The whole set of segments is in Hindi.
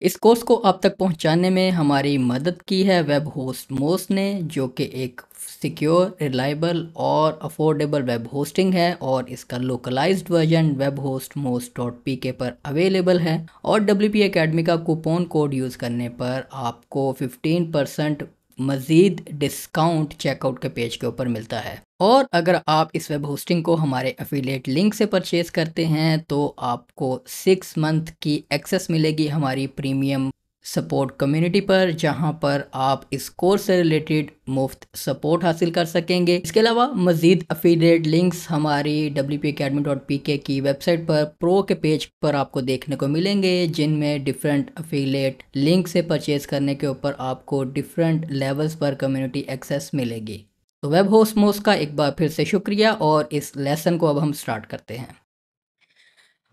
इस कोर्स को आप तक पहुंचाने में हमारी मदद की है वेब होस्ट मोस्ट ने, जो कि एक सिक्योर, रिलायबल और अफोर्डेबल वेब होस्टिंग है और इसका localised version web host most dot P K पर अवेलेबल है। और WP एकेडमी का कूपन कोड यूज़ करने पर आपको 15% मज़ीद डिस्काउंट चेकआउट के पेज के ऊपर मिलता है। और अगर आप इस वेब होस्टिंग को हमारे एफिलिएट लिंक से परचेज करते हैं तो आपको 6 मंथ की एक्सेस मिलेगी हमारी प्रीमियम सपोर्ट कम्युनिटी पर, जहां पर आप इस कोर्स से रिलेटेड मुफ्त सपोर्ट हासिल कर सकेंगे। इसके अलावा मज़ीद एफिलिएट लिंक्स हमारी wpacademy.pk की वेबसाइट पर प्रो के पेज पर आपको देखने को मिलेंगे, जिनमें डिफरेंट एफिलिएट लिंक से परचेज करने के ऊपर आपको डिफरेंट लेवल्स पर कम्युनिटी एक्सेस मिलेगी। तो वेब होस्ट मोस्ट का एक बार फिर से शुक्रिया और इस लेसन को अब हम स्टार्ट करते हैं।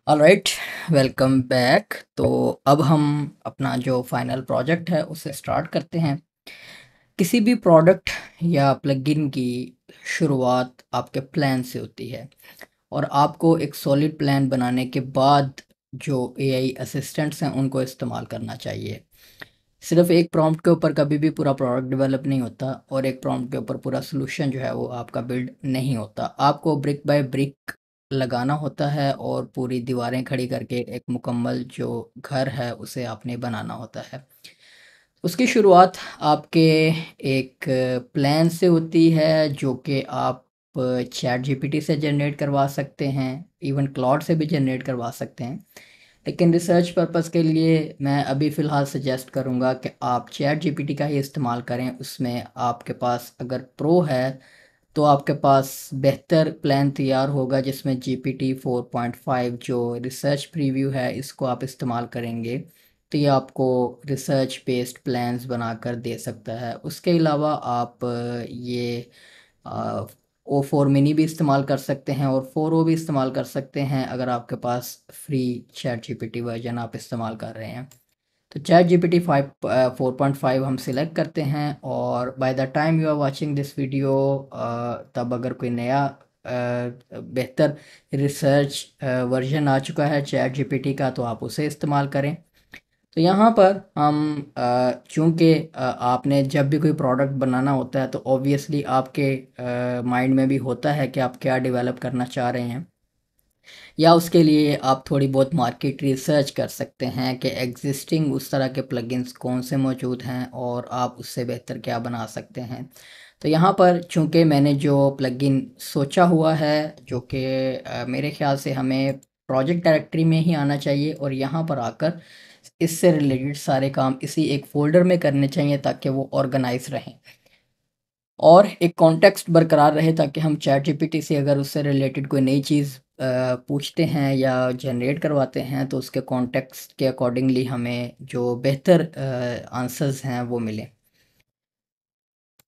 Alright, welcome back. तो अब हम अपना जो फाइनल प्रोजेक्ट है उसे स्टार्ट करते हैं। किसी भी प्रोडक्ट या प्लगइन की शुरुआत आपके प्लान से होती है और आपको एक सॉलिड प्लान बनाने के बाद जो एआई असिस्टेंट्स हैं उनको इस्तेमाल करना चाहिए। सिर्फ एक प्रॉम्प्ट के ऊपर कभी भी पूरा प्रोडक्ट डेवलप नहीं होता और एक प्रॉम्प्ट के ऊपर पूरा सोल्यूशन जो है वो आपका बिल्ड नहीं होता। आपको ब्रिक बाय ब्रिक लगाना होता है और पूरी दीवारें खड़ी करके एक मुकम्मल जो घर है उसे आपने बनाना होता है। उसकी शुरुआत आपके एक प्लान से होती है, जो कि आप चैट जीपीटी से जनरेट करवा सकते हैं, इवन क्लाउड से भी जनरेट करवा सकते हैं। लेकिन रिसर्च पर्पस के लिए मैं अभी फ़िलहाल सजेस्ट करूँगा कि आप चैट जीपीटी का ही इस्तेमाल करें। उसमें आपके पास अगर प्रो है तो आपके पास बेहतर प्लान तैयार होगा, जिसमें GPT 4.5 जो रिसर्च प्रीव्यू है इसको आप इस्तेमाल करेंगे तो ये आपको रिसर्च बेस्ड प्लान्स बनाकर दे सकता है। उसके अलावा आप ये O4 मिनी भी इस्तेमाल कर सकते हैं और 4O भी इस्तेमाल कर सकते हैं अगर आपके पास फ्री चैट जीपीटी वर्जन आप इस्तेमाल कर रहे हैं। तो चैट जीपीटी 4.5 हम सिलेक्ट करते हैं और by the time you are watching this video तब अगर कोई नया बेहतर रिसर्च वर्जन आ चुका है चैट जीपीटी का तो आप उसे इस्तेमाल करें। तो यहाँ पर हम चूँकि आपने जब भी कोई प्रोडक्ट बनाना होता है तो ऑब्वियसली आपके माइंड में भी होता है कि आप क्या डेवलप करना चाह रहे हैं, या उसके लिए आप थोड़ी बहुत मार्केट रिसर्च कर सकते हैं कि एग्जिस्टिंग उस तरह के प्लगइन्स कौन से मौजूद हैं और आप उससे बेहतर क्या बना सकते हैं। तो यहाँ पर चूँकि मैंने जो प्लगइन सोचा हुआ है, जो कि मेरे ख्याल से हमें प्रोजेक्ट डायरेक्टरी में ही आना चाहिए और यहाँ पर आकर इससे रिलेटेड सारे काम इसी एक फ़ोल्डर में करने चाहिए ताकि वो ऑर्गेनाइज रहें और एक कॉन्टेक्स्ट बरकरार रहे, ताकि हम चैट जीपीटी से अगर उससे रिलेटेड कोई नई चीज़ पूछते हैं या जनरेट करवाते हैं तो उसके कॉन्टेक्स्ट के अकॉर्डिंगली हमें जो बेहतर आंसर्स हैं वो मिलें।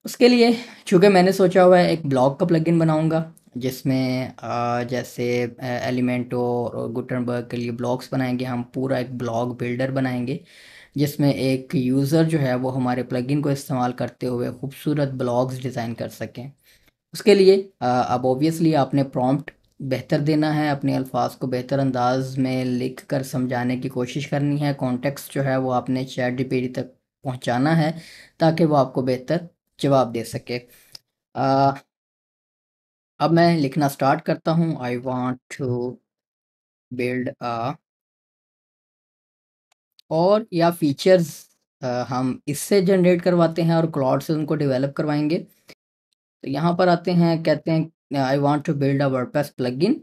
उसके लिए चूँकि मैंने सोचा हुआ है एक ब्लॉग का प्लगइन बनाऊंगा, जिसमें जैसे एलिमेंटो और गुटनबर्ग के लिए ब्लॉग्स बनाएंगे, हम पूरा एक ब्लॉग बिल्डर बनाएंगे जिसमें एक यूज़र जो है वो हमारे प्लगइन को इस्तेमाल करते हुए खूबसूरत ब्लॉग्स डिज़ाइन कर सकें। उसके लिए अब ऑब्वियसली आपने प्रॉम्प्ट बेहतर देना है, अपने अल्फाज को बेहतर अंदाज में लिख कर समझाने की कोशिश करनी है, कॉन्टेक्स्ट जो है वो आपने चैट जीपीटी तक पहुंचाना है ताकि वो आपको बेहतर जवाब दे सके। अ, अब मैं लिखना स्टार्ट करता हूँ। I want to build a, और या फीचर्स हम इससे जनरेट करवाते हैं और क्लाउड से उनको डेवलप करवाएंगे। तो यहाँ पर आते हैं, कहते हैं I want to build a WordPress plugin.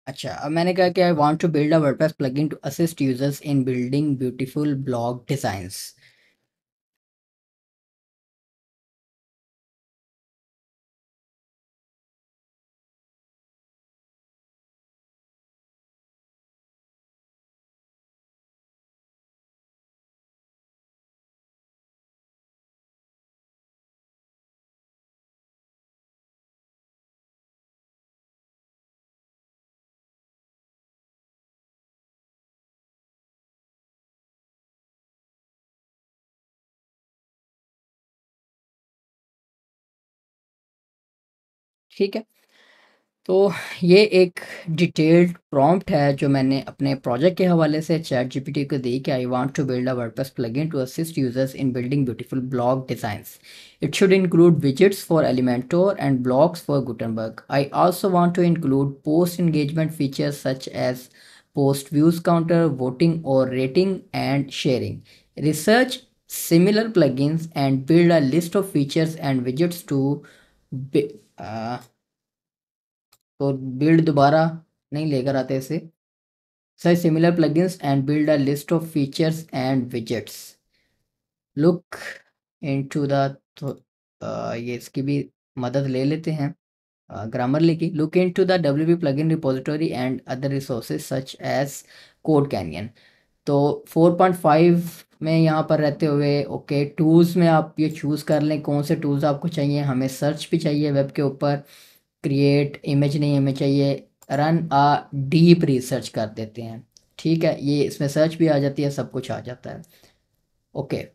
अच्छा, अब मैंने कहा कि I want to build a WordPress plugin to assist users in building beautiful blog designs. ठीक है, तो ये एक डिटेल्ड प्रॉम्प्ट है जो मैंने अपने प्रोजेक्ट के हवाले से चैट जीपीटी को दी कि I want to build a WordPress plugin to assist users in building beautiful blog designs. It should include widgets for Elementor and blocks for Gutenberg. I also want to include post engagement features such as post views counter, voting or rating, and sharing. Research similar plugins and build a list of features and widgets to bi- uh, तो बिल्ड दोबारा नहीं लेकर आते इसे. Search similar plugins and build a list of features and widgets. Look into the तो ये इसकी भी मदद ले लेते हैं ग्रामरली की. Look into the WP plugin repository and other resources such as CodeCanyon. तो 4.5 में यहाँ पर रहते हुए ओके टूल्स में आप ये चूज़ कर लें कौन से टूल्स आपको चाहिए. हमें सर्च भी चाहिए वेब के ऊपर. क्रिएट इमेज नहीं हमें चाहिए. रन आ डीप रिसर्च कर देते हैं. ठीक है ये इसमें सर्च भी आ जाती है सब कुछ आ जाता है. ओके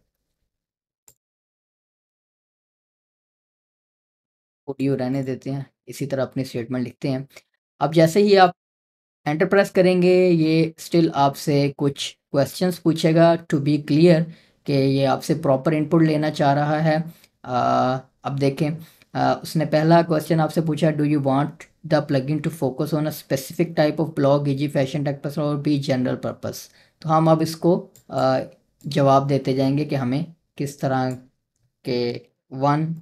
ऑडियो रहने देते हैं इसी तरह अपनी स्टेटमेंट लिखते हैं. अब जैसे ही आप एंटर प्रेस करेंगे ये स्टिल आपसे कुछ क्वेश्चंस पूछेगा टू बी क्लियर कि ये आपसे प्रॉपर इनपुट लेना चाह रहा है. अब देखें उसने पहला क्वेश्चन आपसे पूछा do you want the plugin to focus on a specific type of blog easy fashion text or be general purpose. तो हम अब इसको जवाब देते जाएंगे कि हमें किस तरह के वन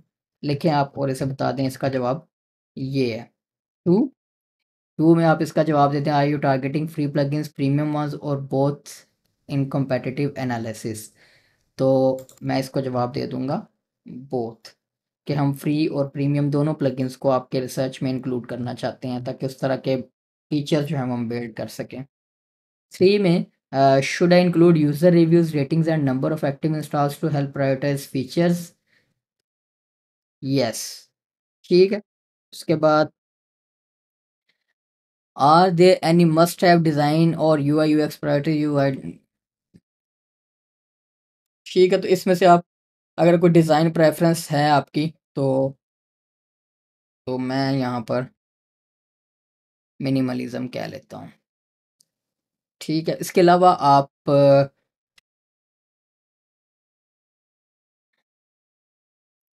लिखें आप और इसे बता दें इसका जवाब ये है. टू टू में आप इसका जवाब देते हैं are you targeting free plugins premium ones or both in competitive analysis. तो मैं इसको जवाब दे दूंगा बोथ कि हम फ्री और प्रीमियम दोनों प्लगइन्स को आपके रिसर्च में इंक्लूड करना चाहते हैं ताकि उस तरह के फीचर्स जो हैं हम बिल्ड कर सकें. थ्री में should I include user reviews ratings and number of active installs to help prioritise features. Yes ठीक है. उसके बाद are there any must have design और U I U X priority U I. ठीक है तो इसमें से आप अगर कोई डिज़ाइन प्रेफरेंस है आपकी तो मैं यहाँ पर मिनिमलिज्म कह लेता हूँ. ठीक है इसके अलावा आप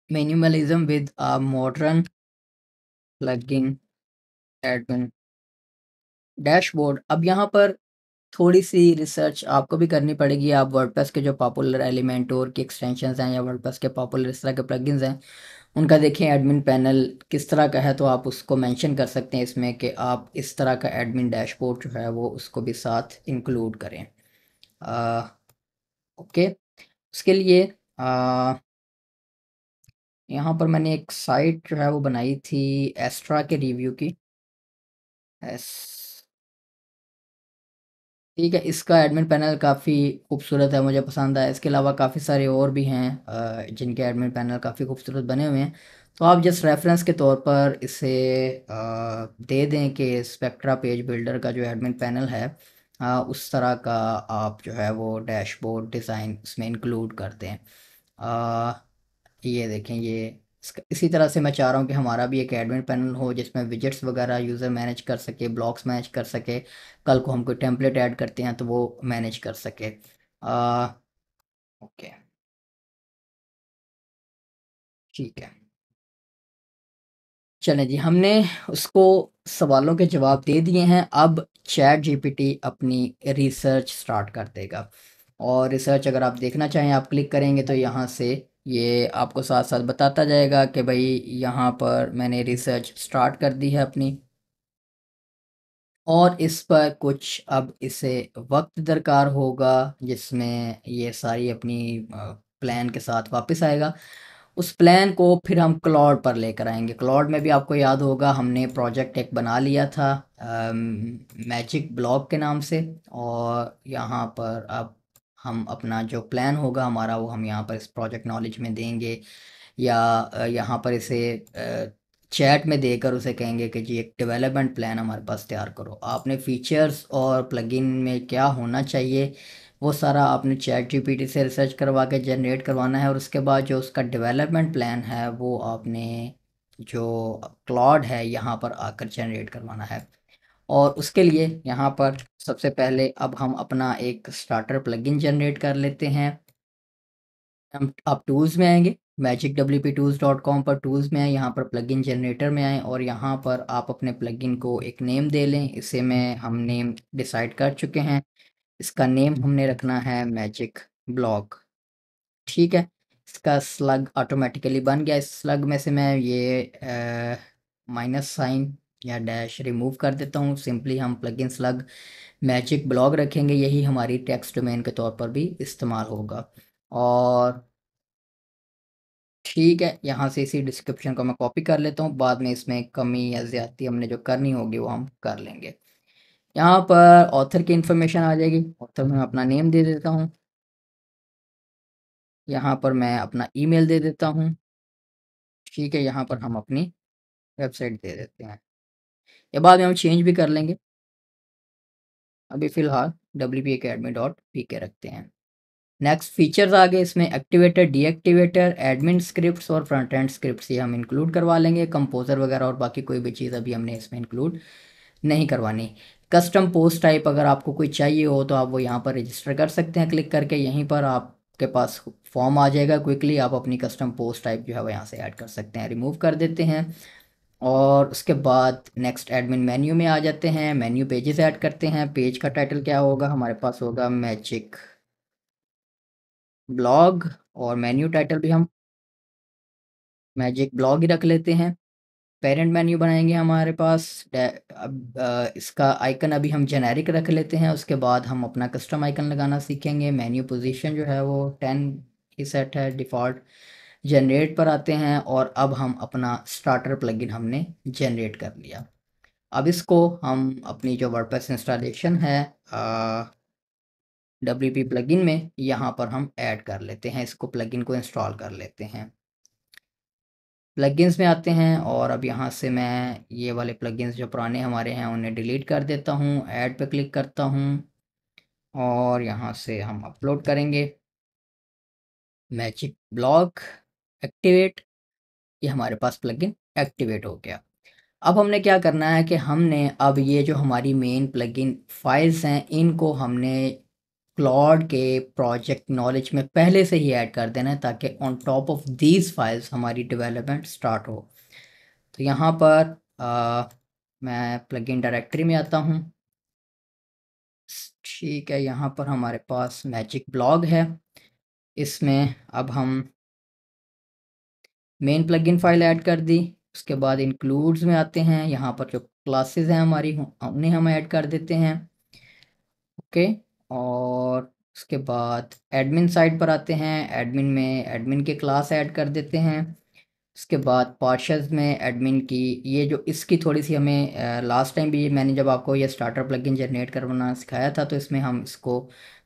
minimalism with a modern plugin admin dashboard. अब यहाँ पर थोड़ी सी रिसर्च आपको भी करनी पड़ेगी. आप वर्डप्रेस के जो पॉपुलर एलिमेंटोर की एक्सटेंशंस हैं या वर्डप्रेस के पॉपुलर इस तरह के प्लगइन्स हैं उनका देखें एडमिन पैनल किस तरह का है तो आप उसको मेंशन कर सकते हैं इसमें कि आप इस तरह का एडमिन डैशबोर्ड जो है वो उसको भी साथ इंक्लूड करें. ओके उसके लिए यहाँ पर मैंने एक साइट जो है वो बनाई थी एस्ट्रा के रिव्यू की. एस ठीक है इसका एडमिन पैनल काफ़ी खूबसूरत है मुझे पसंद आया. इसके अलावा काफ़ी सारे और भी हैं जिनके एडमिन पैनल काफ़ी खूबसूरत बने हुए हैं. तो आप जस्ट रेफरेंस के तौर पर इसे दे दें कि स्पेक्ट्रा पेज बिल्डर का जो एडमिन पैनल है उस तरह का आप जो है वो डैशबोर्ड डिज़ाइन उसमें इंक्लूड कर दें. ये देखें ये इसी तरह से मैं चाह रहा हूँ कि हमारा भी एक एडमिन पैनल हो जिसमें विजेट्स वगैरह यूज़र मैनेज कर सके ब्लॉक्स मैनेज कर सके. कल को हम कोई टेम्पलेट ऐड करते हैं तो वो मैनेज कर सके. ओके ठीक है चलें जी हमने उसको सवालों के जवाब दे दिए हैं. अब चैट जीपीटी अपनी रिसर्च स्टार्ट कर देगा और रिसर्च अगर आप देखना चाहें आप क्लिक करेंगे तो यहाँ से ये आपको साथ साथ बताता जाएगा कि भाई यहाँ पर मैंने रिसर्च स्टार्ट कर दी है अपनी और इस पर कुछ अब इसे वक्त दरकार होगा जिसमें ये सारी अपनी प्लान के साथ वापस आएगा. उस प्लान को फिर हम क्लाउड पर लेकर आएंगे. क्लाउड में भी आपको याद होगा हमने प्रोजेक्ट एक बना लिया था मैजिक ब्लॉग के नाम से और यहाँ पर अब हम अपना जो प्लान होगा हमारा वो हम यहाँ पर इस प्रोजेक्ट नॉलेज में देंगे या यहाँ पर इसे चैट में देकर उसे कहेंगे कि जी एक डेवलपमेंट प्लान हमारे पास तैयार करो. आपने फीचर्स और प्लगइन में क्या होना चाहिए वो सारा आपने चैट जीपीटी से रिसर्च करवा के जनरेट करवाना है और उसके बाद जो उसका डेवलपमेंट प्लान है वो आपने जो क्लॉड है यहाँ पर आकर जनरेट करवाना है। और उसके लिए यहाँ पर सबसे पहले अब हम अपना एक स्टार्टर प्लगइन जनरेट कर लेते हैं। हम आप टूल्स में आएंगे, magicwptools.com पर टूल्स में आए, यहाँ पर प्लगइन जनरेटर में आए और यहाँ पर आप अपने प्लगइन को एक नेम दे लें। इसे हम नेम डिसाइड कर चुके हैं। इसका नेम हमने रखना है मैजिक ब्लॉग। ठीक है, इसका स्लग ऑटोमेटिकली बन गया। इस स्लग में से मैं ये माइनस साइन या डैश रिमूव कर देता हूँ। सिंपली हम प्लगइन स्लग मैजिक ब्लॉग रखेंगे, यही हमारी टेक्स्ट डोमेन के तौर पर भी इस्तेमाल होगा। और ठीक है, यहाँ से इसी डिस्क्रिप्शन को मैं कॉपी कर लेता हूँ, बाद में इसमें कमी या ज़्यादती हमने जो करनी होगी वो हम कर लेंगे। यहाँ पर ऑथर की इन्फॉर्मेशन आ जाएगी। ऑथर में मैं अपना नेम दे देता हूँ, यहाँ पर मैं अपना ईमेल दे देता हूँ। ठीक है, यहाँ पर हम अपनी वेबसाइट दे देते हैं, ये बाद में हम चेंज भी कर लेंगे। अभी फ़िलहाल wp-academy.pk रखते हैं। नेक्स्ट फीचर्स आ गए इसमें, एक्टिवेटर, डीएक्टिवेटर, एडमिन स्क्रिप्ट्स और फ्रंट एंड स्क्रिप्ट्स ये हम इंक्लूड करवा लेंगे। कंपोजर वगैरह और बाकी कोई भी चीज़ अभी हमने इसमें इंक्लूड नहीं करवानी। कस्टम पोस्ट टाइप अगर आपको कोई चाहिए हो तो आप वो यहाँ पर रजिस्टर कर सकते हैं क्लिक करके। यहीं पर आपके पास फॉर्म आ जाएगा, क्विकली आप अपनी कस्टम पोस्ट टाइप जो है वो यहाँ से ऐड कर सकते हैं। रिमूव कर देते हैं और उसके बाद नेक्स्ट एडमिन मेन्यू में आ जाते हैं। मेन्यू पेजेस ऐड करते हैं। पेज का टाइटल क्या होगा, हमारे पास होगा मैजिक ब्लॉग और मेन्यू टाइटल भी हम मैजिक ब्लॉग ही रख लेते हैं। पेरेंट मेन्यू बनाएंगे हमारे पास। अब इसका आइकन अभी हम जेनेरिक रख लेते हैं, उसके बाद हम अपना कस्टम आइकन लगाना सीखेंगे। मेन्यू पोजीशन जो है वो 10 ही सेट है डिफ़ॉल्ट। जनरेट पर आते हैं और अब हम अपना स्टार्टर प्लगइन हमने जनरेट कर लिया। अब इसको हम अपनी जो वर्डप्रेस इंस्टॉलेशन है WP प्लगइन में यहाँ पर हम ऐड कर लेते हैं। इसको प्लगइन को इंस्टॉल कर लेते हैं। प्लगइन्स में आते हैं और अब यहाँ से मैं ये वाले प्लगइन्स जो पुराने हमारे हैं उन्हें डिलीट कर देता हूँ। ऐड पे क्लिक करता हूँ और यहाँ से हम अपलोड करेंगे मैजिक ब्लॉग एक्टिवेट। ये हमारे पास प्लगइन एक्टिवेट हो गया। अब हमने क्या करना है कि हमने अब ये जो हमारी मेन प्लगइन फाइल्स हैं इनको हमने क्लॉड के प्रोजेक्ट नॉलेज में पहले से ही ऐड कर देना है ताकि on top of these files हमारी डेवलपमेंट स्टार्ट हो। तो यहाँ पर मैं प्लगइन डायरेक्टरी में आता हूँ। ठीक है, यहाँ पर हमारे पास मैजिक ब्लॉग है। इसमें अब हम मेन प्लगइन फाइल ऐड कर दी। उसके बाद इंक्लूड्स में आते हैं, यहाँ पर जो क्लासेस हैं हमारी उन्हें हम ऐड कर देते हैं। ओके, और उसके बाद एडमिन साइड पर आते हैं। एडमिन में एडमिन के क्लास ऐड कर देते हैं। उसके बाद पार्शल्स में एडमिन की ये जो इसकी थोड़ी सी हमें लास्ट टाइम भी मैंने जब आपको ये स्टार्टर प्लगइन जनरेट करवाना सिखाया था तो इसमें हम इसको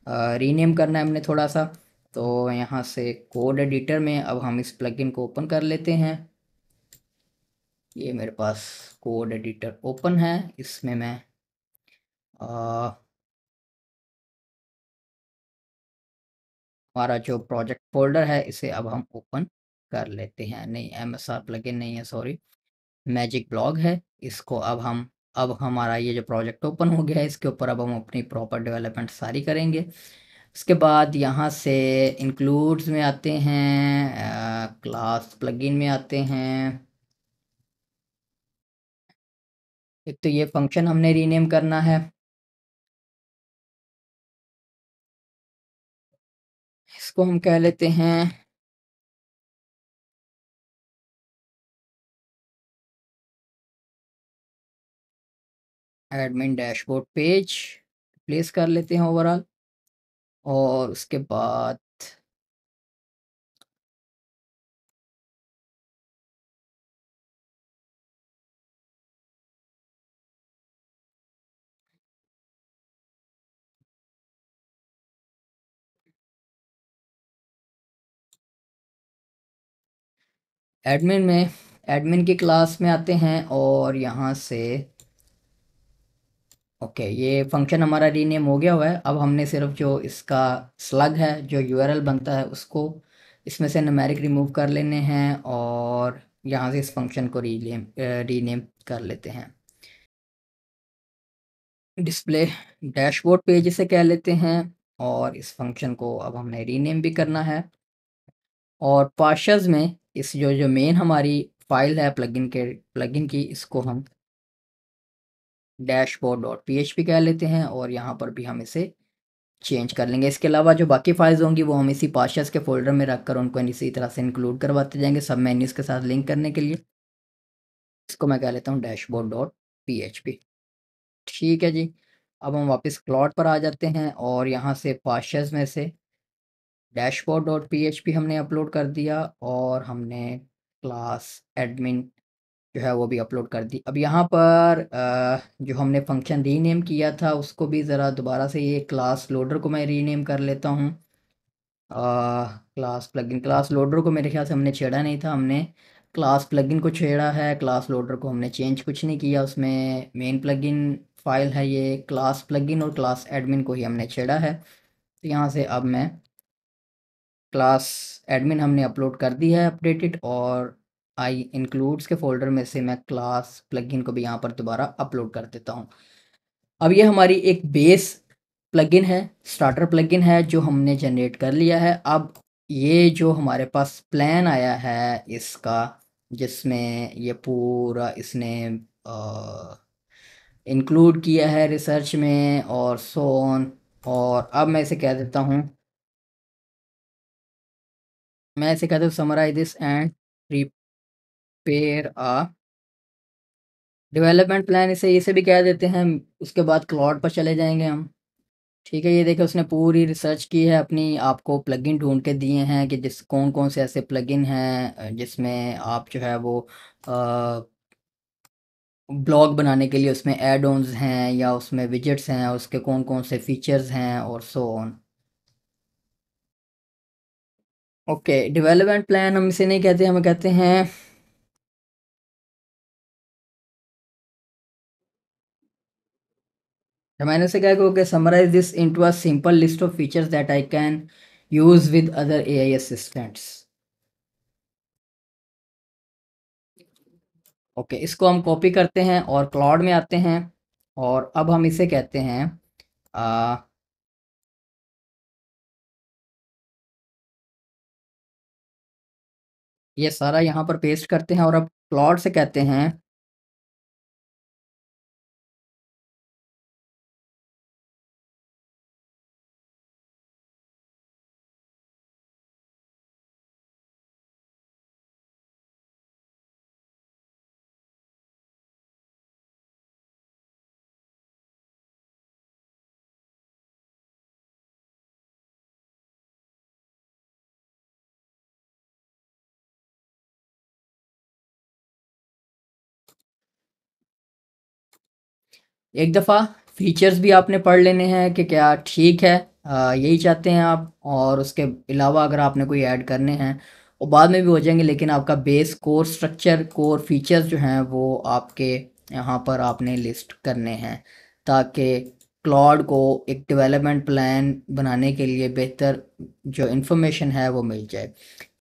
रीनेम करना है हमने थोड़ा सा। तो यहाँ से कोड एडिटर में अब हम इस प्लगइन को ओपन कर लेते हैं। ये मेरे पास कोड एडिटर ओपन है, इसमें मैं हमारा जो प्रोजेक्ट फोल्डर है इसे अब हम ओपन कर लेते हैं। नहीं, MSR प्लगइन नहीं है, सॉरी, मैजिक ब्लॉग है। इसको अब हमारा ये जो प्रोजेक्ट ओपन हो गया है इसके ऊपर अब हम अपनी प्रॉपर डेवलपमेंट सारी करेंगे। उसके बाद यहाँ से इंक्लूड्स में आते हैं, क्लास प्लगइन में आते हैं। एक तो ये फंक्शन हमने रीनेम करना है, इसको हम कह लेते हैं एडमिन डैशबोर्ड पेज, प्लेस कर लेते हैं ओवरऑल। और उसके बाद एडमिन की क्लास में आते हैं और यहाँ से ओके, ये फंक्शन हमारा रीनेम हो गया हुआ है। अब हमने सिर्फ जो इसका स्लग है जो URL बनता है उसको इसमें से न्यूमेरिक रिमूव कर लेने हैं और यहाँ से इस फंक्शन को रीनेम कर लेते हैं। डिस्प्ले डैशबोर्ड पेज इसे कह लेते हैं, और इस फंक्शन को अब हमने रीनेम भी करना है। और पार्शल्स में इस जो मेन हमारी फाइल है प्लगइन की, इसको हम डैशबोर्ड डॉट पी कह लेते हैं, और यहाँ पर भी हम इसे चेंज कर लेंगे। इसके अलावा जो बाकी फाइल्स होंगी वो हम इसी पार्शल्स के फोल्डर में रखकर उनको इसी तरह से इंक्लूड करवाते जाएंगे सब मेन्यूज़ के साथ लिंक करने के लिए। इसको मैं कह लेता हूँ डैशबोर्ड डॉट पी। ठीक है जी। अब हम वापस क्लॉड पर आ जाते हैं, और यहाँ से पार्शल्स में से डैशबोर्ड डॉट पी हमने अपलोड कर दिया, और हमने क्लास एडमिन जो है वो भी अपलोड कर दी। अब यहाँ पर जो हमने फंक्शन रीनेम किया था उसको भी ज़रा दोबारा से, ये क्लास लोडर को मैं रीनेम कर लेता हूँ। क्लास लोडर को मेरे ख्याल से हमने छेड़ा नहीं था, हमने क्लास प्लगइन को छेड़ा है। क्लास लोडर को हमने चेंज कुछ नहीं किया, उसमें मेन प्लगइन फाइल है ये क्लास प्लगइन, और क्लास एडमिन को ही हमने छेड़ा है। तो यहाँ से अब मैं क्लास एडमिन हमने अपलोड कर दी है अपडेटेड, और आई इंक्लूड्स के फोल्डर में से मैं क्लास प्लगइन को भी यहाँ पर दोबारा अपलोड कर देता हूँ। अब ये हमारी एक बेस प्लगइन है, स्टार्टर प्लगइन है जो हमने जनरेट कर लिया है। अब ये जो हमारे पास प्लान आया है इसका, जिसमें ये पूरा इसने इंक्लूड किया है रिसर्च में और सो ऑन, और अब मैं इसे कहता हूँ summarise this and prepare a development plan, इसे भी कह देते हैं। उसके बाद क्लॉड पर चले जाएंगे हम। ठीक है, ये देखिए उसने पूरी रिसर्च की है अपनी, आपको प्लगइन ढूंढ के दिए हैं कि जिस कौन कौन से ऐसे प्लगइन हैं जिसमें आप जो है वो ब्लॉग बनाने के लिए उसमें एड ऑन्स हैं या उसमें विजेट्स हैं, और उसके कौन कौन से फीचर्स हैं और so on. Okay, development plan हम इसे नहीं कहते, हमें कहते हैं मैंने उसे कहा कि okay summarise this into a simple list of features that I can use with other AI assistants. Okay, इसको हम कॉपी करते हैं और क्लाउड में आते हैं, और अब हम इसे कहते हैं आ, ये सारा यहाँ पर पेस्ट करते हैं, और अब क्लाउड से कहते हैं एक दफ़ा फीचर्स भी आपने पढ़ लेने हैं कि क्या ठीक है, यही चाहते हैं आप, और उसके अलावा अगर आपने कोई ऐड करने हैं वो बाद में भी हो जाएंगे, लेकिन आपका base core structure core features जो हैं वो आपके यहाँ पर आपने लिस्ट करने हैं, ताकि क्लाउड को एक डेवलपमेंट प्लान बनाने के लिए बेहतर जो इन्फॉर्मेशन है वो मिल जाए।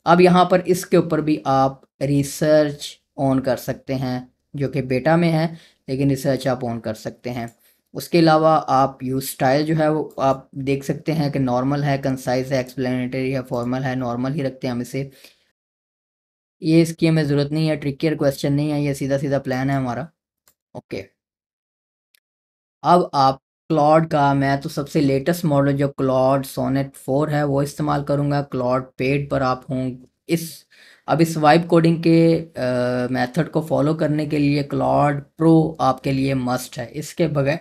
अब यहाँ पर इसके ऊपर भी आप रिसर्च ऑन कर सकते हैं, जो कि बेटा में है, लेकिन रिसर्च आप ऑन कर सकते हैं। उसके अलावा आप यूज़ स्टाइल जो है वो आप देख सकते हैं कि नॉर्मल है, कंसाइज है, एक्सप्लेनेटरी है, फॉर्मल है। नॉर्मल ही रखते हैं हम इसे, ये इसकी हमें ज़रूरत नहीं है, ट्रिकियर क्वेश्चन नहीं है, ये सीधा सीधा प्लान है हमारा। ओके, अब आप क्लॉड का, मैं तो सबसे लेटेस्ट मॉडल जो क्लॉड सोनेट 4 है वो इस्तेमाल करूँगा। क्लॉड पेड पर आप हों इस अब इस वाइब कोडिंग के मेथड को फॉलो करने के लिए क्लॉड प्रो आपके लिए मस्ट है, इसके बगैर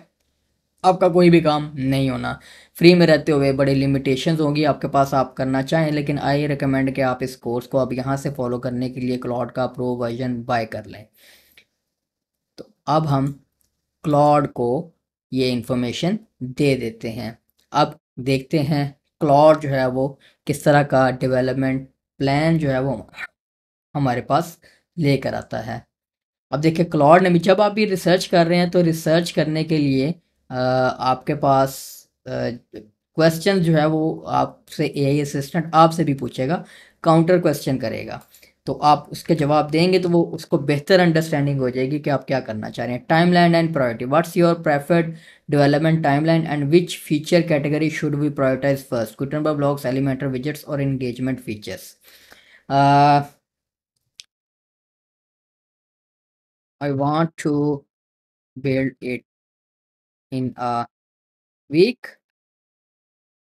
आपका कोई भी काम नहीं होना। फ्री में रहते हुए बड़ी लिमिटेशंस होंगी आपके पास, आप करना चाहें, लेकिन आई रिकमेंड कि आप इस कोर्स को अब यहाँ से फॉलो करने के लिए क्लॉड का प्रो वर्जन बाय कर लें। तो अब हम क्लॉड को ये इंफॉर्मेशन दे देते हैं। अब देखते हैं क्लॉड जो है वो किस तरह का डेवलपमेंट प्लान जो है वो हमारे पास लेकर आता है। अब देखिए क्लॉड ने भी, जब आप भी रिसर्च कर रहे हैं तो रिसर्च करने के लिए आपके पास क्वेश्चन जो है वो आपसे एआई असिस्टेंट आपसे भी पूछेगा, काउंटर क्वेश्चन करेगा। तो आप उसके जवाब देंगे तो वो उसको बेहतर अंडरस्टैंडिंग हो जाएगी कि आप क्या करना चाह रहे हैं। Timeline and priority, what's your preferred development timeline and which feature category should we prioritise first, Gutenberg blocks, Elementor, widgets और engagement features. I want to build it in a week,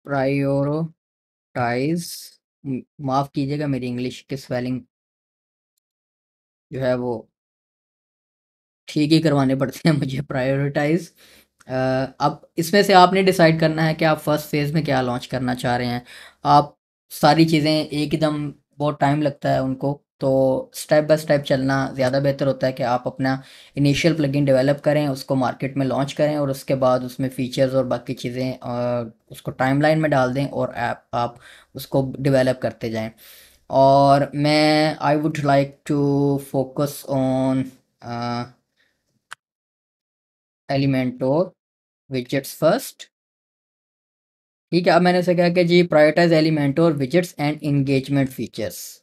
prioritize, माफ़ कीजिएगा मेरी इंग्लिश की स्पेलिंग जो है वो ठीक ही करवाने पड़ते हैं मुझे। प्रायोरिटाइज, अब इसमें से आपने डिसाइड करना है कि आप फर्स्ट फेज़ में क्या लॉन्च करना चाह रहे हैं। आप सारी चीज़ें एकदम, बहुत टाइम लगता है उनको, तो स्टेप बाय स्टेप चलना ज़्यादा बेहतर होता है कि आप अपना इनिशियल प्लगइन डेवलप करें, उसको मार्केट में लॉन्च करें और उसके बाद उसमें फ़ीचर्स और बाकी चीज़ें उसको टाइमलाइन में डाल दें और आप उसको डेवलप करते जाएं। और मैं I would like to focus on Elementor widgets first. ठीक है, अब मैंने उसे कहा कि जी prioritise Elementor widgets and engagement features.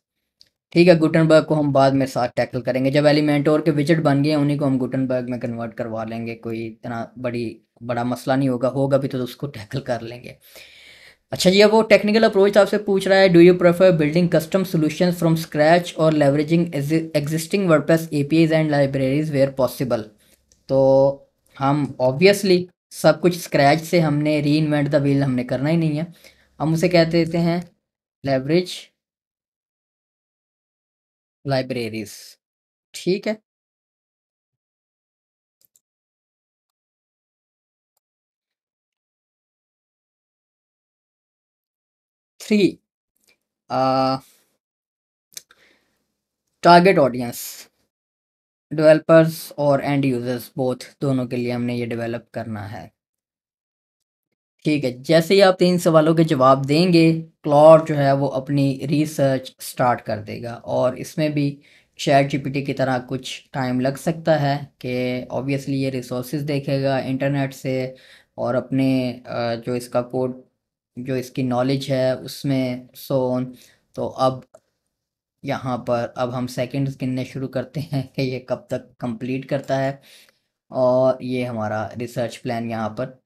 ठीक है, गुटनबर्ग को हम बाद में साथ टैकल करेंगे, जब एलिमेंटोर के विजेट बन गए उन्हीं को हम गुटनबर्ग में कन्वर्ट करवा लेंगे, कोई इतना बड़ा मसला नहीं होगा, होगा भी तो उसको टैकल कर लेंगे। अच्छा जी, अब वो टेक्निकल अप्रोच आपसे पूछ रहा है, do you prefer building custom solutions from scratch और leveraging existing WordPress APIs and libraries where possible. तो हम ऑब्वियसली सब कुछ स्क्रैच से हमने री इन्वेंट द व्हील हमने करना ही नहीं है, हम उसे कहते देते हैं लेवरेज लाइब्रेरीज। ठीक है। 3, टारगेट ऑडियंस, डेवलपर्स और एंड यूजर्स बोथ, दोनों के लिए हमने ये डेवलप करना है। ठीक है, जैसे ही आप 3 सवालों के जवाब देंगे, क्लॉड जो है वो अपनी रिसर्च स्टार्ट कर देगा और इसमें भी चैट जीपीटी की तरह कुछ टाइम लग सकता है कि ऑब्वियसली ये रिसोर्सेज देखेगा इंटरनेट से और अपने जो इसका कोड, जो इसकी नॉलेज है उसमें सो ऑन। तो अब यहाँ पर अब हम सेकंड्स गिनने शुरू करते हैं कि ये कब तक कंप्लीट करता है, और ये हमारा रिसर्च प्लान यहाँ पर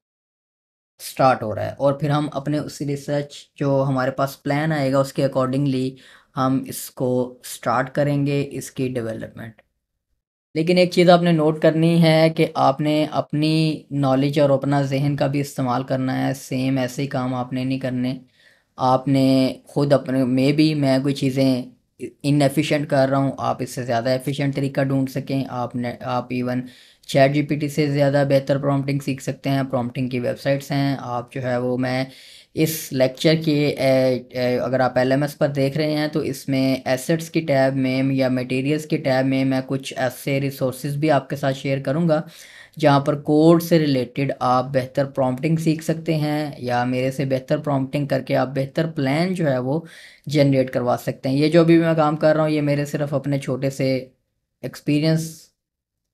स्टार्ट हो रहा है और फिर हम अपने उस रिसर्च जो हमारे पास प्लान आएगा उसके अकॉर्डिंगली हम इसको स्टार्ट करेंगे इसकी डेवलपमेंट। लेकिन एक चीज़ आपने नोट करनी है कि आपने अपनी नॉलेज और अपना जहन का भी इस्तेमाल करना है, सेम ऐसे ही काम आपने नहीं करने। आपने खुद अपने में भी मैं कोई चीज़ें इनएफिशिएंट कर रहा हूँ, आप इससे ज़्यादा एफिशिएंट तरीका ढूंढ सकें, आप इवन चैट जीपीटी से ज़्यादा बेहतर प्रॉम्प्टिंग सीख सकते हैं। प्रॉम्प्टिंग की वेबसाइट्स हैं, आप जो है वो मैं इस लेक्चर के अगर आप एलएमएस पर देख रहे हैं तो इसमें एसेट्स की टैब में या मटेरियल्स की टैब में मैं कुछ ऐसे रिसोर्सेज भी आपके साथ शेयर करूंगा जहाँ पर कोड से रिलेटेड आप बेहतर प्रॉम्प्टिंग सीख सकते हैं या मेरे से बेहतर प्रॉम्प्टिंग करके आप बेहतर प्लान जो है वो जनरेट करवा सकते हैं। ये जो भी मैं काम कर रहा हूँ ये मेरे सिर्फ अपने छोटे से एक्सपीरियंस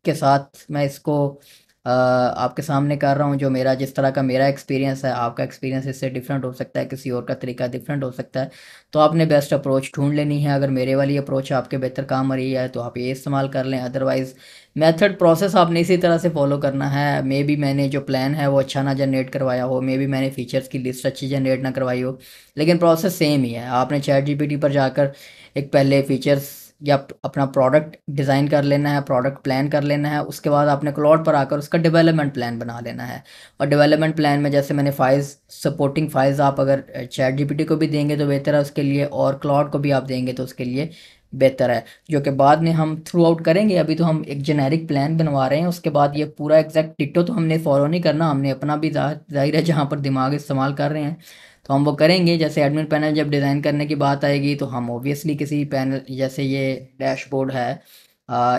के साथ मैं इसको आपके सामने कर रहा हूँ। जो मेरा, जिस तरह का मेरा एक्सपीरियंस है, आपका एक्सपीरियंस इससे डिफरेंट हो सकता है, किसी और का तरीका डिफरेंट हो सकता है, तो आपने बेस्ट अप्रोच ढूंढ लेनी है। अगर मेरे वाली अप्रोच आपके बेहतर काम आ रही है तो आप ये इस्तेमाल कर लें, अदरवाइज़ मेथड प्रोसेस आपने इसी तरह से फॉलो करना है। मे बी मैंने जो प्लान है वो अच्छा ना जनरेट करवाया हो, मे बी मैंने फीचर्स की लिस्ट अच्छी जनरेट ना करवाई हो, लेकिन प्रोसेस सेम ही है। आपने चैट जीपीटी पर जाकर एक पहले फीचर्स या अपना प्रोडक्ट डिज़ाइन कर लेना है, प्रोडक्ट प्लान कर लेना है, उसके बाद आपने क्लाउड पर आकर उसका डेवलपमेंट प्लान बना लेना है। और डेवलपमेंट प्लान में जैसे मैंने फाइल्स, सपोर्टिंग फाइल्स आप अगर चैट जीपीटी को भी देंगे तो बेहतर है उसके लिए, और क्लाउड को भी आप देंगे तो उसके लिए बेहतर है, जो कि बाद में हम थ्रू आउट करेंगे। अभी तो हम एक जेनेरिक प्लान बनवा रहे हैं, उसके बाद ये पूरा एग्जैक्ट डिट्टो तो हमने फॉलो नहीं करना, हमने अपना भी जाहिर है जहाँ पर दिमाग इस्तेमाल कर रहे हैं तो हम वो करेंगे। जैसे एडमिन पैनल जब डिज़ाइन करने की बात आएगी तो हम ऑब्वियसली किसी पैनल, जैसे ये डैशबोर्ड है,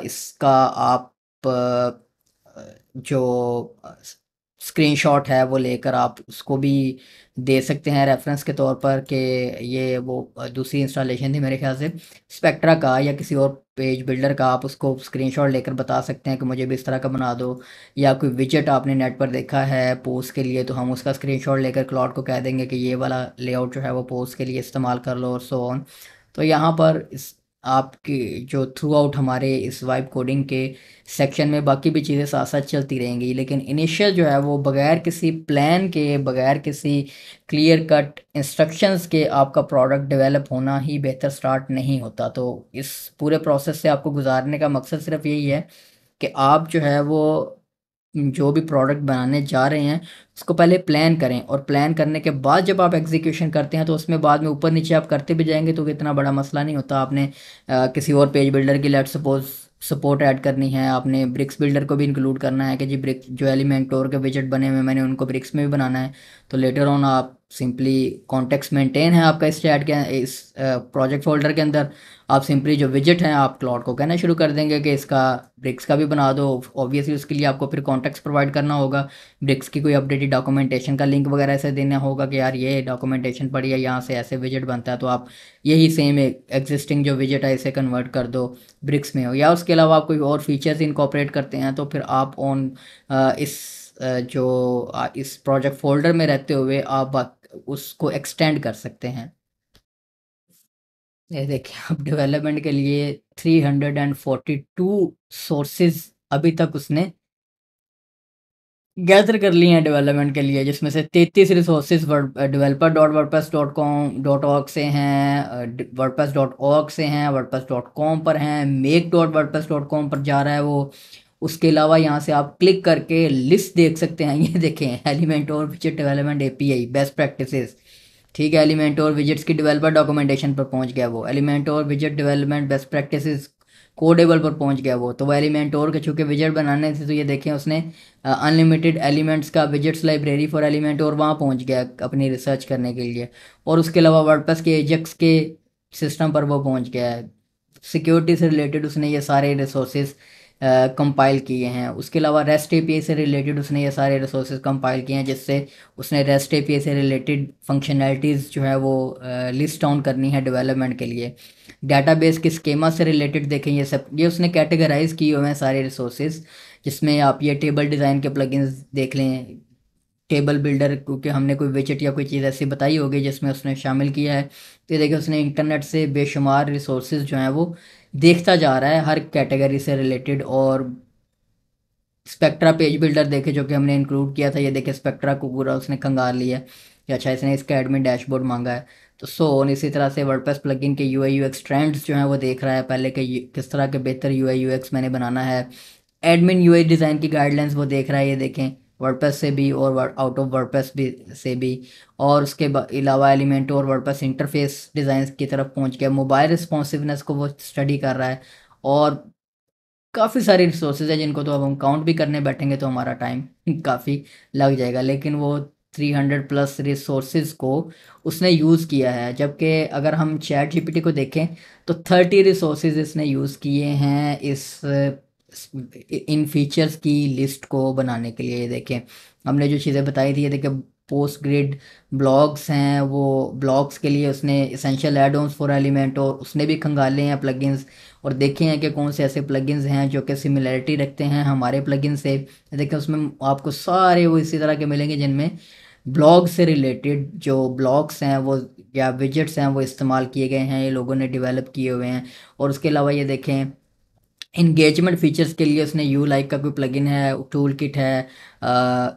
इसका आप जो स्क्रीनशॉट है वो लेकर आप उसको भी दे सकते हैं रेफरेंस के तौर पर कि ये वो दूसरी इंस्टॉलेशन थी मेरे ख्याल से स्पेक्ट्रा का या किसी और पेज बिल्डर का, आप उसको स्क्रीनशॉट लेकर बता सकते हैं कि मुझे भी इस तरह का बना दो। या कोई विजेट आपने नेट पर देखा है पोस्ट के लिए तो हम उसका स्क्रीनशॉट लेकर क्लाउड को कह देंगे कि ये वाला लेआउट जो है वो पोस्ट के लिए इस्तेमाल कर लो और सो ऑन। तो यहाँ पर इस आपकी जो थ्रू आउट हमारे इस वाइब कोडिंग के सेक्शन में बाकी भी चीज़ें साथ साथ चलती रहेंगी, लेकिन इनिशियल जो है वो बगैर किसी प्लान के, बगैर किसी क्लियर कट इंस्ट्रक्शंस के आपका प्रोडक्ट डेवलप होना ही बेहतर स्टार्ट नहीं होता। तो इस पूरे प्रोसेस से आपको गुजारने का मकसद सिर्फ यही है कि आप जो है वो जो भी प्रोडक्ट बनाने जा रहे हैं उसको पहले प्लान करें, और प्लान करने के बाद जब आप एग्जीक्यूशन करते हैं तो उसमें बाद में ऊपर नीचे आप करते भी जाएंगे तो इतना बड़ा मसला नहीं होता। आपने किसी और पेज बिल्डर की लेट सपोज सपोर्ट ऐड करनी है, आपने ब्रिक्स बिल्डर को भी इंक्लूड करना है कि जी ब्रिक्स जो एलिमेंटोर के विजेट बने हुए हैं मैंने उनको ब्रिक्स में भी बनाना है, तो लेटर ऑन आप सिंपली कॉन्टेक्स्ट मेंटेन है आपका इस चैट के इस प्रोजेक्ट फोल्डर के अंदर, आप सिंपली जो विजेट हैं आप क्लाउड को कहना शुरू कर देंगे कि इसका ब्रिक्स का भी बना दो। ऑब्वियसली उसके लिए आपको फिर कॉन्टेक्स्ट प्रोवाइड करना होगा, ब्रिक्स की कोई अपडेटेड डॉक्यूमेंटेशन का लिंक वगैरह ऐसे देना होगा कि यार ये डॉक्यूमेंटेशन पड़ी है, यहाँ से ऐसे विजेट बनता है, तो आप यही सेम एग्जिस्टिंग जो विजेट है इसे कन्वर्ट कर दो ब्रिक्स में हो। या उसके अलावा आप कोई और फीचर्स इनकॉर्पोरेट करते हैं तो फिर आप ऑन इस प्रोजेक्ट फोल्डर में रहते हुए आप उसको एक्सटेंड कर सकते हैं। ये देखिए अब डेवलपमेंट के लिए 342 सोर्सेज अभी तक उसने गैदर कर लिए हैं डेवलपमेंट के लिए, जिसमें से 33 resources developer dot WordPress dot com dot org से हैं, वर्डप्रेस डॉट ऑर्ग से हैं, वर्डप्रेस डॉट कॉम पर हैं, make dot WordPress dot com पर जा रहा है वो। उसके अलावा यहाँ से आप क्लिक करके लिस्ट देख सकते हैं, ये देखें एलिमेंट और विजेट डेवलपमेंट एपीआई बेस्ट प्रैक्टिसेस, ठीक है, एलिमेंट और विजेट्स की डेवलपर डॉक्यूमेंटेशन पर पहुंच गया वो, एलिमेंट और विजेट डेवलपमेंट बेस्ट प्रैक्टिसेस कोडेबल पर पहुंच गया वो एलिमेंट और के चूँकि विजेट बनाने थे तो ये देखें उसने अनलिमिटेड एलिमेंट्स का विजेट्स लाइब्रेरी फॉर एलिमेंट और वहाँ पहुंच गया अपनी रिसर्च करने के लिए। और उसके अलावा वर्डप्रेस के एजेक्स के सिस्टम पर वो पहुंच गया है, सिक्योरिटी से रिलेटेड उसने ये सारे रिसोर्सेज कंपाइल किए हैं। उसके अलावा रेस्ट एपीआई से रिलेटेड उसने ये सारे रिसोर्सेज कंपाइल किए हैं, जिससे उसने रेस्ट एपीआई से रिलेटेड फंक्शनैलिटीज़ जो है वो लिस्ट डाउन करनी है डेवलपमेंट के लिए। डेटाबेस के स्कीमा से रिलेटेड देखें, ये सब ये उसने कैटेगराइज किए हुए हैं सारे रिसोर्सेज, जिसमें आप ये टेबल डिज़ाइन के प्लगइन्स देख लें, टेबल बिल्डर क्योंकि हमने कोई विजेट या कोई चीज़ ऐसी बताई होगी जिसमें उसने शामिल किया है, तो ये देखिए उसने इंटरनेट से बेशुमार रिसोर्सेज जो हैं वो देखता जा रहा है हर कैटेगरी से रिलेटेड। और स्पेक्ट्रा पेज बिल्डर देखे जो कि हमने इंक्लूड किया था, ये देखे स्पेक्ट्रा को पूरा उसने खंगाल लिया है कि अच्छा इसने इसका एडमिन डैशबोर्ड मांगा है। तो इसी तरह से वर्डप्रेस प्लगइन के यूआई यूएक्स ट्रेंड्स जो हैं वो देख रहा है पहले के किस तरह के बेहतर यूआई यूएक्स मैंने बनाना है। एडमिन यूआई डिज़ाइन की गाइडलाइंस वो देख रहा है, ये देखें वर्डप्रेस से भी और आउट ऑफ वर्डप्रेस भी से भी। और उसके अलावा एलिमेंट और वर्डप्रेस इंटरफेस डिज़ाइन की तरफ पहुंच गया, मोबाइल रिस्पॉन्सिवनेस को वो स्टडी कर रहा है। और काफ़ी सारी रिसोर्सेज है जिनको तो अब हम काउंट भी करने बैठेंगे तो हमारा टाइम काफ़ी लग जाएगा, लेकिन वो 300 प्लस रिसोर्सेज को उसने यूज़ किया है। जबकि अगर हम चैट जीपीटी को देखें तो 30 रिसोर्सेज इसने यूज़ किए हैं इन फीचर्स की लिस्ट को बनाने के लिए। देखें हमने जो चीज़ें बताई थी, ये देखें पोस्ट ग्रिड ब्लॉग्स हैं, वो ब्लॉग्स के लिए उसने essential add ons for element और उसने भी खंगाले हैं प्लगइन्स, और देखे हैं कि कौन से ऐसे प्लगइन्स हैं जो कि सिमिलरिटी रखते हैं हमारे प्लगइन से। देखें उसमें आपको सारे वो इसी तरह के मिलेंगे जिनमें ब्लॉग से रिलेटेड जो ब्लॉग्स हैं वो या विजेट्स हैं वो इस्तेमाल किए गए हैं, ये लोगों ने डेवलप किए हुए हैं। और उसके अलावा ये देखें इंगेजमेंट फीचर्स के लिए उसने यू लाइक का कोई प्लगइन है, टूल किट है,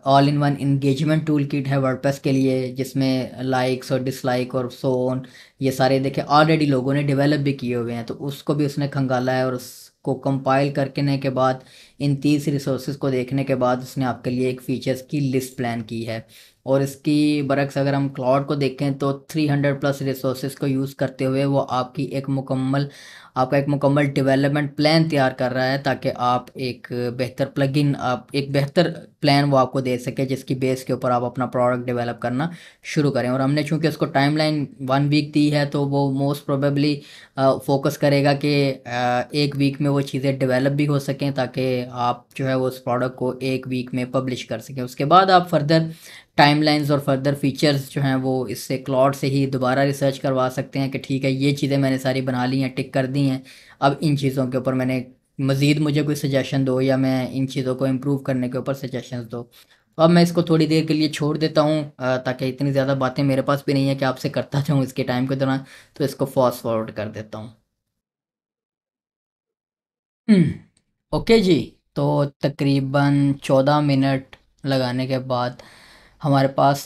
all in one engagement tool kit है वर्डप्रेस के लिए, जिसमें लाइक्स और डिसलाइक और सो ऑन ये सारे देखे ऑलरेडी लोगों ने डेवलप भी किए हुए हैं, तो उसको भी उसने खंगाला है। और उसको कंपाइल करने के बाद इन 30 रिसोर्सेज को देखने के बाद उसने आपके लिए एक फ़ीचर्स की लिस्ट प्लान की है। और इसकी बरक्स अगर हम क्लाउड को देखें तो 300 प्लस रिसोर्सेज को यूज़ करते हुए वो आपका एक मुकम्मल डेवलपमेंट प्लान तैयार कर रहा है, ताकि आप एक बेहतर प्लगइन आप एक बेहतर प्लान वो आपको दे सके जिसकी बेस के ऊपर आप अपना प्रोडक्ट डेवलप करना शुरू करें। और हमने चूंकि उसको टाइमलाइन 1 वीक दी है तो वो मोस्ट प्रोबेबली फोकस करेगा कि 1 वीक में वो चीज़ें डेवलप भी हो सकें, ताकि आप जो है वो उस प्रोडक्ट को 1 वीक में पब्लिश कर सकें। उसके बाद आप फर्दर टाइमलाइंस और फर्दर फीचर्स जो हैं वो इससे क्लाउड से ही दोबारा रिसर्च करवा सकते हैं कि ठीक है ये चीज़ें मैंने सारी बना ली हैं, टिक कर दी हैं, अब इन चीज़ों के ऊपर मैंने मज़ीद मुझे कोई सजेशन दो या मैं इन चीज़ों को इम्प्रूव करने के ऊपर सजेशंस दो। तो अब मैं इसको थोड़ी देर के लिए छोड़ देता हूँ, ताकि इतनी ज़्यादा बातें मेरे पास भी नहीं है कि आपसे करता जाऊँ इसके टाइम के दौरान, तो इसको फास्ट फॉरवर्ड कर देता हूँ। ओके जी। तो तकरीबन 14 मिनट लगाने के बाद हमारे पास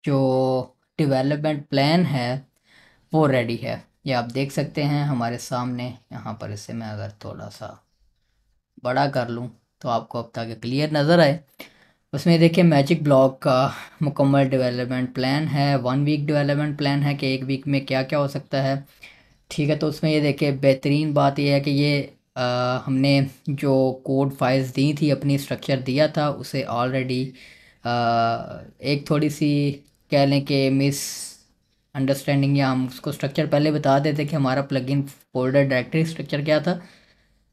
जो डेवलपमेंट प्लान है वो रेडी है। ये आप देख सकते हैं हमारे सामने। यहाँ पर इसे मैं अगर थोड़ा सा बड़ा कर लूँ तो आपको अब तक क्लियर नज़र आए। उसमें देखिए मैजिक ब्लॉक का मुकम्मल डेवलपमेंट प्लान है, 1 वीक डेवलपमेंट प्लान है कि 1 वीक में क्या क्या हो सकता है। ठीक है, तो उसमें ये देखिए बेहतरीन बात यह है कि ये हमने जो कोड फाइल्स दी थी, अपनी स्ट्रक्चर दिया था, उसे ऑलरेडी एक थोड़ी सी कह लें कि मिस अंडरस्टैंडिंग, या हम उसको स्ट्रक्चर पहले बता देते कि हमारा प्लगइन फोल्डर डायरेक्टरी स्ट्रक्चर क्या था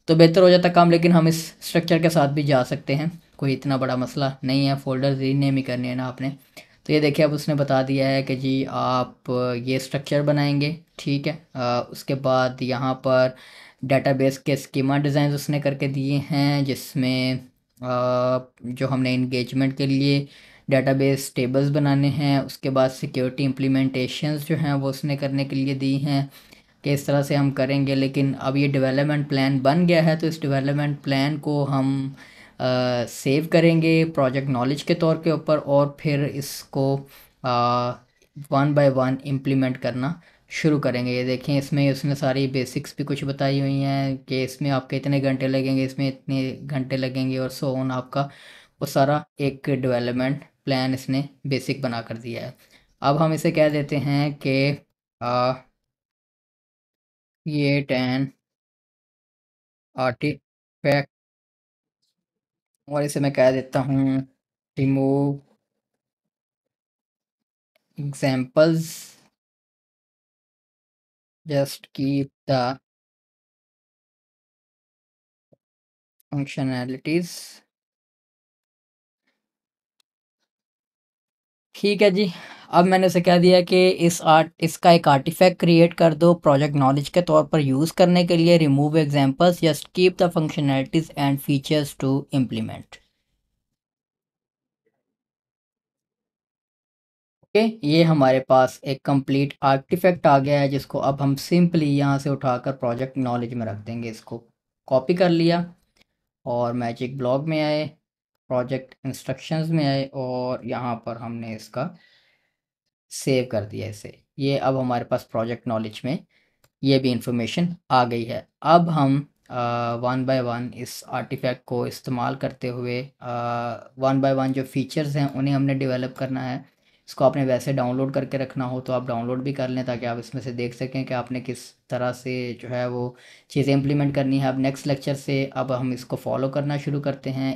तो बेहतर हो जाता काम। लेकिन हम इस स्ट्रक्चर के साथ भी जा सकते हैं, कोई इतना बड़ा मसला नहीं है। फोल्डर रीनेम ही करनी है ना आपने। तो ये देखिए अब उसने बता दिया है कि जी आप ये स्ट्रक्चर बनाएंगे। ठीक है, उसके बाद यहाँ पर डेटाबेस के स्कीमा डिज़ाइन उसने करके दिए हैं, जिसमें जो हमने इंगेजमेंट के लिए डेटाबेस टेबल्स बनाने हैं। उसके बाद सिक्योरिटी इम्प्लीमेंटेशंस जो हैं वो उसने करने के लिए दी हैं कि इस तरह से हम करेंगे। लेकिन अब ये डेवलपमेंट प्लान बन गया है तो इस डेवलपमेंट प्लान को हम सेव करेंगे प्रोजेक्ट नॉलेज के तौर के ऊपर, और फिर इसको 1 बाय 1 इम्प्लीमेंट करना शुरू करेंगे। ये देखें इसमें उसने सारी बेसिक्स भी कुछ बताई हुई हैं कि इसमें आपके इतने घंटे लगेंगे, इसमें इतने घंटे लगेंगे, और सो ऑन। आपका वो सारा एक डेवलपमेंट प्लान इसने बेसिक बना कर दिया है। अब हम इसे कह देते हैं कि ये 10 आर्टिफैक्ट, और इसे मैं कह देता हूँ remove examples, just keep the functionalities. ठीक है जी। अब मैंने उसे कह दिया कि इसका एक आर्टिफैक्ट क्रिएट कर दो प्रोजेक्ट नॉलेज के तौर पर यूज़ करने के लिए। Remove examples, just keep the functionalities and features to implement. Okay, ये हमारे पास एक कंप्लीट आर्टिफैक्ट आ गया है, जिसको अब हम सिंपली यहाँ से उठाकर प्रोजेक्ट नॉलेज में रख देंगे। इसको कॉपी कर लिया और मैजिक ब्लॉग में आए, प्रोजेक्ट इंस्ट्रक्शंस में आए, और यहाँ पर हमने इसका सेव कर दिया इसे। ये अब हमारे पास प्रोजेक्ट नॉलेज में ये भी इंफॉर्मेशन आ गई है। अब हम 1 बाय 1 इस आर्टिफैक्ट को इस्तेमाल करते हुए 1 बाय 1 जो फीचर्स हैं उन्हें हमने डेवलप करना है। इसको आपने वैसे डाउनलोड करके रखना हो तो आप डाउनलोड भी कर लें, ताकि आप इसमें से देख सकें कि आपने किस तरह से जो है वो चीज़ें इंप्लीमेंट करनी है। अब नेक्स्ट लेक्चर से अब हम इसको फॉलो करना शुरू करते हैं।